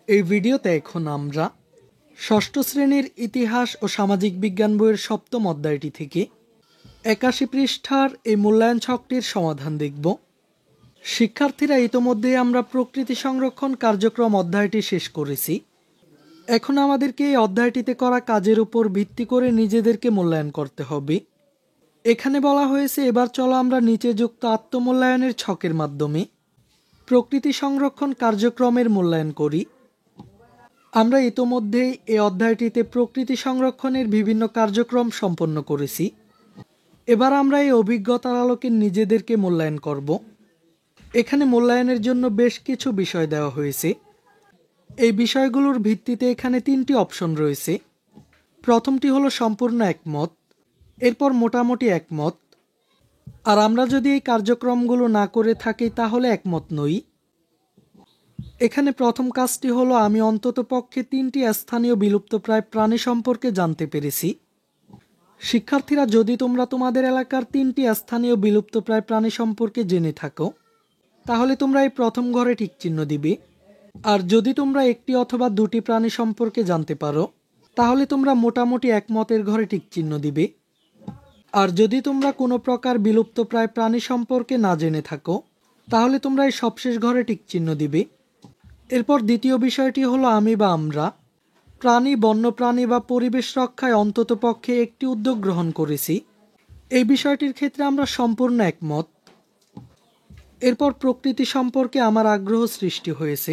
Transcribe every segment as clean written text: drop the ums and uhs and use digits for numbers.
এই ভিডিওতে এখন আমরা ষষ্ঠ শ্রেণীর ইতিহাস ও সামাজিক বিজ্ঞান বইয়ের সপ্তম অধ্যায়টি থেকে ৮১ পৃষ্ঠার এই মূল্যায়ন ছকটির সমাধান দেখব। শিক্ষার্থীরা ইতোমধ্যে আমরা প্রকৃতি সংরক্ষণ কার্যক্রম অধ্যায়টি শেষ করেছি। এখন আমাদেরকে এই অধ্যায়টিতে করা কাজের উপর ভিত্তি করে নিজেদেরকে মূল্যায়ন করতে হবে। এখানে বলা হয়েছে, এবার চলো আমরা নিচে যুক্ত আত্মমূল্যায়নের ছকের মাধ্যমে প্রকৃতি সংরক্ষণ কার্যক্রমের মূল্যায়ন করি। আমরা ইতোমধ্যেই এই অধ্যায়টিতে প্রকৃতি সংরক্ষণের বিভিন্ন কার্যক্রম সম্পন্ন করেছি। এবার আমরা এই অভিজ্ঞতার আলোকে নিজেদেরকে মূল্যায়ন করব। এখানে মূল্যায়নের জন্য বেশ কিছু বিষয় দেওয়া হয়েছে। এই বিষয়গুলোর ভিত্তিতে এখানে 3টি অপশন রয়েছে। প্রথমটি হলো সম্পূর্ণ একমত, এরপর মোটামুটি একমত, আর আমরা যদি এই কার্যক্রমগুলো না করে থাকি তাহলে একমত নই। এখানে প্রথম কাজটি হলো, আমি অন্ততপক্ষে 3টি স্থানীয় বিলুপ্তপ্রায় প্রাণী সম্পর্কে জানতে পেরেছি। শিক্ষার্থীরা, যদি তোমরা তোমাদের এলাকার 3টি স্থানীয় বিলুপ্তপ্রায় প্রাণী সম্পর্কে জেনে থাকো তাহলে তোমরা এই প্রথম ঘরে টিক চিহ্ন দিবে। আর যদি তোমরা 1টি অথবা 2টি প্রাণী সম্পর্কে জানতে পারো তাহলে তোমরা মোটামুটি একমতের ঘরে টিক চিহ্ন দিবে। আর যদি তোমরা কোনো প্রকার বিলুপ্তপ্রায় প্রাণী সম্পর্কে না জেনে থাকো তাহলে তোমরা এই সবশেষ ঘরে টিক চিহ্ন দিবে। এরপর দ্বিতীয় বিষয়টি হলো, আমি বা আমরা প্রাণী, বন্যপ্রাণী বা পরিবেশ রক্ষায় অন্ততপক্ষে একটি উদ্যোগ গ্রহণ করেছি। এই বিষয়টির ক্ষেত্রে আমরা সম্পূর্ণ একমত। এরপর প্রকৃতি সম্পর্কে আমার আগ্রহ সৃষ্টি হয়েছে।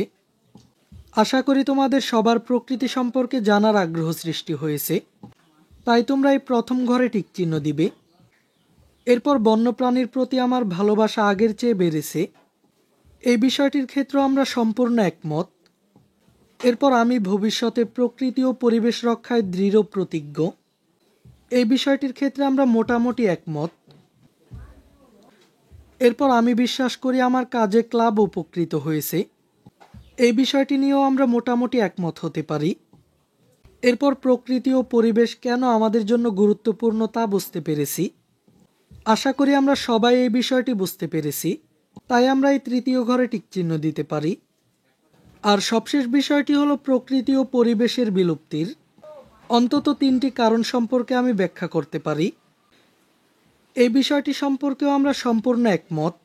আশা করি তোমাদের সবার প্রকৃতি সম্পর্কে জানার আগ্রহ সৃষ্টি হয়েছে, তাই তোমরা এই প্রথম ঘরে টিক চিহ্ন দিবে। এরপর বন্যপ্রাণীর প্রতি আমার ভালোবাসা আগের চেয়ে বেড়েছে। এই বিষয়টির ক্ষেত্রে আমরা সম্পূর্ণ একমত। এরপর আমি ভবিষ্যতে প্রকৃতি ও পরিবেশ রক্ষায় দৃঢ় প্রতিজ্ঞ। এই বিষয়টির ক্ষেত্রে আমরা মোটামুটি একমত। এরপর আমি বিশ্বাস করি আমার কাজে ক্লাব উপকৃত হয়েছে। এই বিষয়টি নিয়েও আমরা মোটামুটি একমত হতে পারি। এরপর প্রকৃতি ও পরিবেশ কেন আমাদের জন্য গুরুত্বপূর্ণ তা বুঝতে পেরেছি। আশা করি আমরা সবাই এই বিষয়টি বুঝতে পেরেছি, তাই আমরা এই তৃতীয় ঘরে টিকচিহ্ন দিতে পারি। আর সবশেষ বিষয়টি হলো, প্রকৃতি ও পরিবেশের বিলুপ্তির অন্তত 3টি কারণ সম্পর্কে আমি ব্যাখ্যা করতে পারি। এই বিষয়টি সম্পর্কেও আমরা সম্পূর্ণ একমত।